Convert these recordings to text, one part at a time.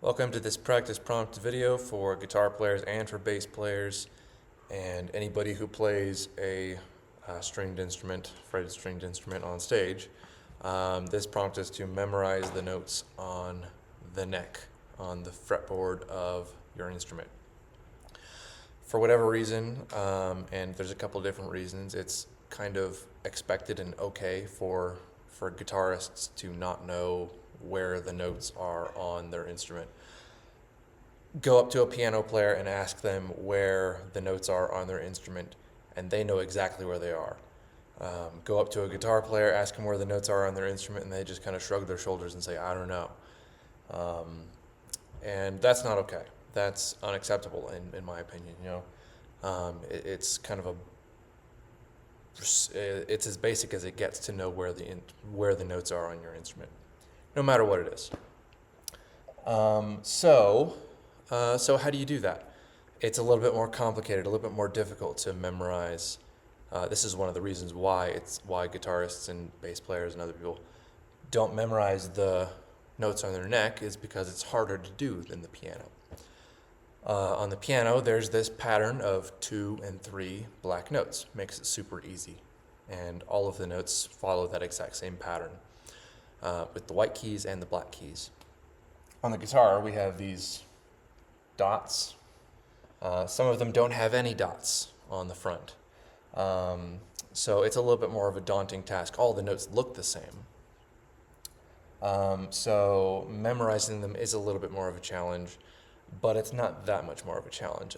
Welcome to this practice prompt video for guitar players and for bass players and anybody who plays a stringed instrument, fretted stringed instrument on stage. This prompt is to memorize the notes on the neck, on the fretboard of your instrument. For whatever reason, and there's a couple different reasons, it's kind of expected and okay for guitarists to not know where the notes are on their instrument. Go up to a piano player and ask them where the notes are on their instrument, and they know exactly where they are. Go up to a guitar player, ask them where the notes are on their instrument, and they just kind of shrug their shoulders and say, I don't know. And that's not okay. That's unacceptable in my opinion. It's kind of it's as basic as it gets to know where the notes are on your instrument, no matter what it is. So how do you do that? It's a little bit more complicated, a little bit more difficult to memorize. This is one of the reasons why guitarists and bass players and other people don't memorize the notes on their neck, is because it's harder to do than the piano. On the piano, there's this pattern of 2 and 3 black notes. Makes it super easy. And all of the notes follow that exact same pattern, with the white keys and the black keys. On the guitar, we have these dots. Some of them don't have any dots on the front. So it's a little bit more of a daunting task. All the notes look the same. So memorizing them is a little bit more of a challenge, but it's not that much more of a challenge.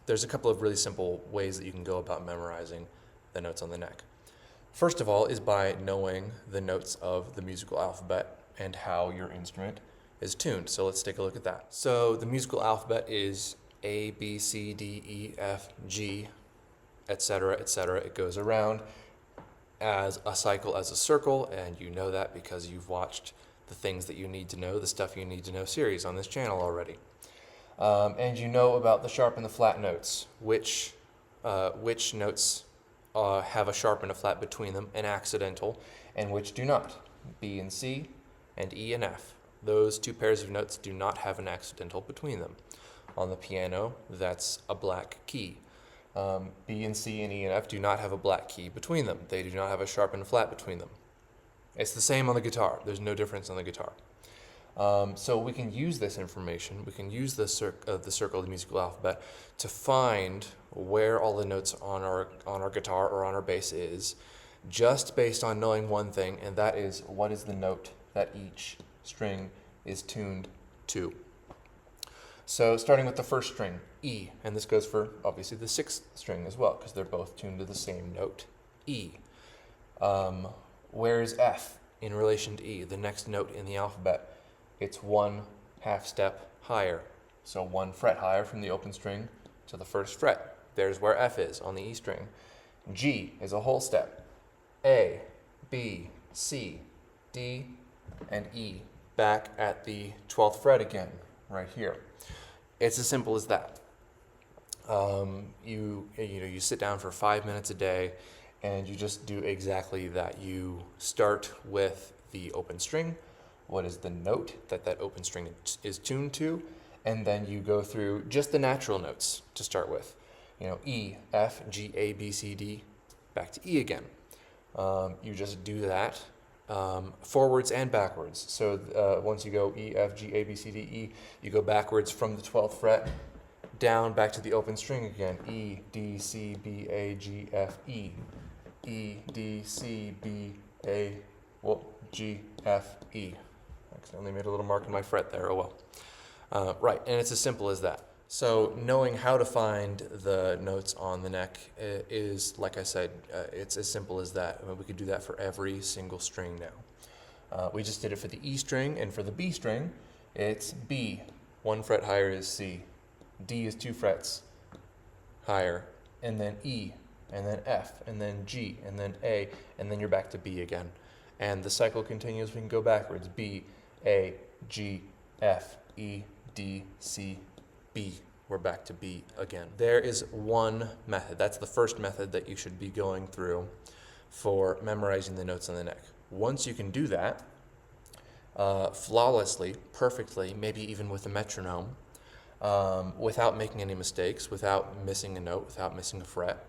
There's a couple of really simple ways that you can go about memorizing the notes on the neck. First of all is by knowing the notes of the musical alphabet and how your instrument is tuned. So let's take a look at that. So the musical alphabet is A, B, C, D, E, F, G, etc., etc. It goes around as a cycle, as a circle, and you know that because you've watched the things that you need to know, the stuff you need to know series on this channel already. And you know about the sharp and the flat notes, which notes have a sharp and a flat between them, an accidental, and which do not. B and C and E and F. Those two pairs of notes do not have an accidental between them. On the piano, that's a black key. B and C and E and F do not have a black key between them. They do not have a sharp and a flat between them. It's the same on the guitar. There's no difference on the guitar. So we can use this information, we can use the circle of the musical alphabet to find where all the notes on our guitar or on our bass is, just based on knowing one thing, and that is what is the note that each string is tuned to. So starting with the first string, E, and this goes for obviously the 6th string as well, because they're both tuned to the same note, E. Where is F in relation to E, the next note in the alphabet? It's 1 half step higher. So 1 fret higher from the open string to the 1st fret. There's where F is on the E string. G is a whole step. A, B, C, D, and E. Back at the 12th fret again, right here. It's as simple as that. You sit down for 5 minutes a day and you just do exactly that. You start with the open string. What is the note that open string is tuned to? And then you go through just the natural notes to start with. E, F, G, A, B, C, D, back to E again. You just do that forwards and backwards. So once you go E, F, G, A, B, C, D, E, you go backwards from the 12th fret down back to the open string again. E, D, C, B, A, G, F, E. E, D, C, B, A, G, F, E. I accidentally made a little mark in my fret there, oh well. Right, and it's as simple as that. So knowing how to find the notes on the neck is, like I said, it's as simple as that. I mean, we could do that for every single string now. We just did it for the E string, and for the B string, it's B. 1 fret higher is C. D is 2 frets higher, and then E, and then F, and then G, and then A, and then you're back to B again. And the cycle continues. We can go backwards. B, A, G, F, E, D, C, B. We're back to B again. There is one method. That's the first method that you should be going through for memorizing the notes on the neck. Once you can do that, flawlessly, perfectly, maybe even with a metronome, without making any mistakes, without missing a note, without missing a fret.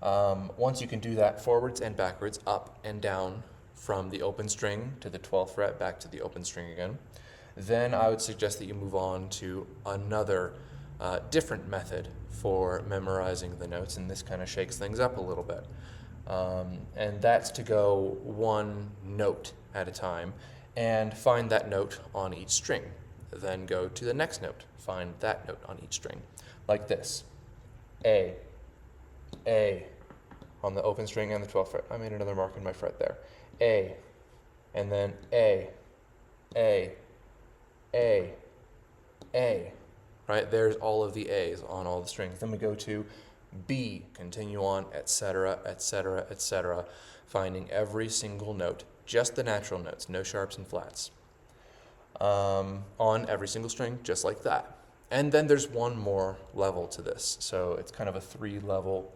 Once you can do that forwards and backwards, up and down, from the open string to the 12th fret, back to the open string again, then I would suggest that you move on to another different method for memorizing the notes, and this kind of shakes things up a little bit. And that's to go one note at a time and find that note on each string. Then go to the next note, find that note on each string, like this. A, on the open string and the 12th fret. I made another mark in my fret there. A, and then A, right? There's all of the A's on all the strings. Then we go to B, continue on, etc., etc., etc., finding every single note, just the natural notes, no sharps and flats, on every single string, just like that. And then there's one more level to this, so it's kind of a three-level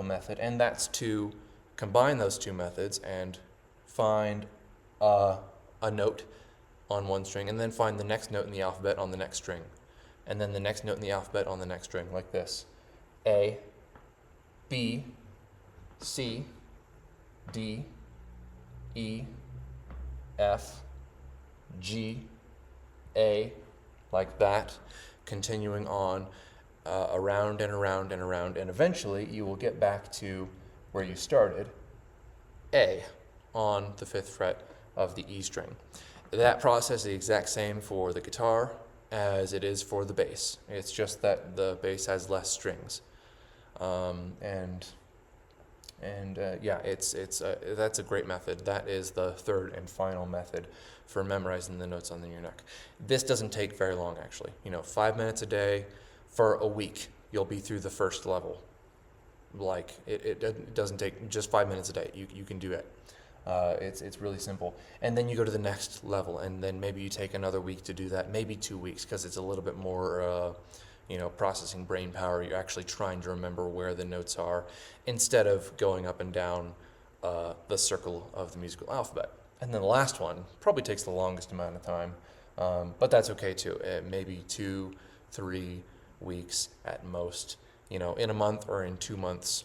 method, and that's to combine those two methods and find a note on one string, and then find the next note in the alphabet on the next string, and then the next note in the alphabet on the next string, like this. A, B, C, D, E, F, G, A, like that, continuing on around and around and around, and eventually you will get back to where you started, A, on the 5th fret of the E string. That process is the exact same for the guitar as it is for the bass. It's just that the bass has less strings. Yeah, that's a great method. That is the third and final method for memorizing the notes on your neck. This doesn't take very long, actually. 5 minutes a day for a week, you'll be through the first level. Like, it doesn't take just 5 minutes a day. You can do it. It's really simple. And then you go to the next level, and then maybe you take another week to do that, maybe 2 weeks, because it's a little bit more processing brain power. You're actually trying to remember where the notes are instead of going up and down the circle of the musical alphabet. And then the last one probably takes the longest amount of time, but that's okay too. Maybe 2-3 weeks at most. In a month or in 2 months,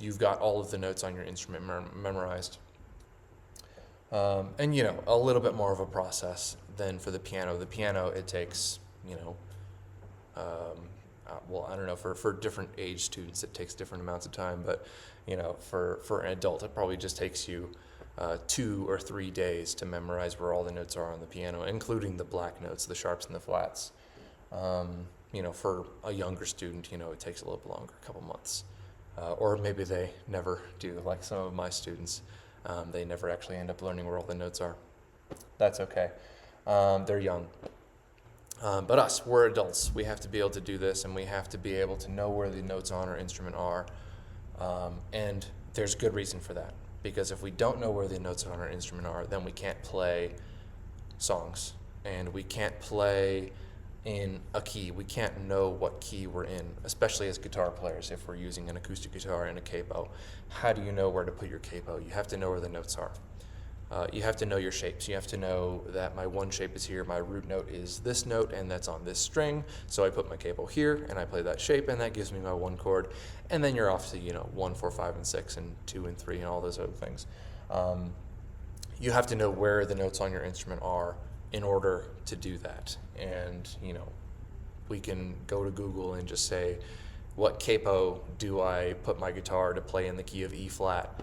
you've got all of the notes on your instrument memorized. And a little bit more of a process than for the piano. The piano, it takes, I don't know, for different age students, it takes different amounts of time, but, for an adult, it probably just takes you 2 or 3 days to memorize where all the notes are on the piano, including the black notes, the sharps and the flats. For a younger student, it takes a little bit longer, a couple months. Or maybe they never do, like some of my students. They never actually end up learning where all the notes are. That's okay. They're young. But us, we're adults. We have to be able to do this, and we have to be able to know where the notes on our instrument are. And there's good reason for that. Because if we don't know where the notes on our instrument are, then we can't play songs. And we can't play in a key. We can't know what key we're in, especially as guitar players. If we're using an acoustic guitar and a capo, how do you know where to put your capo? You have to know where the notes are. You have to know your shapes. You have to know that my one shape is here, my root note is this note, and that's on this string, so I put my capo here, and I play that shape, and that gives me my one chord, and then you're off to 1, 4, 5, and 6, and 2 and 3, and all those other things. You have to know where the notes on your instrument are in order to do that. And we can go to Google and just say, what capo do I put my guitar to play in the key of E flat?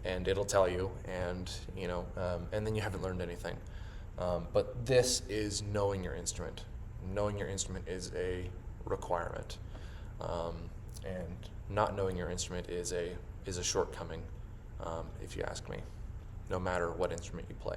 And it'll tell you, and and then you haven't learned anything. But this is knowing your instrument. Knowing your instrument is a requirement, and not knowing your instrument is a shortcoming, if you ask me, no matter what instrument you play.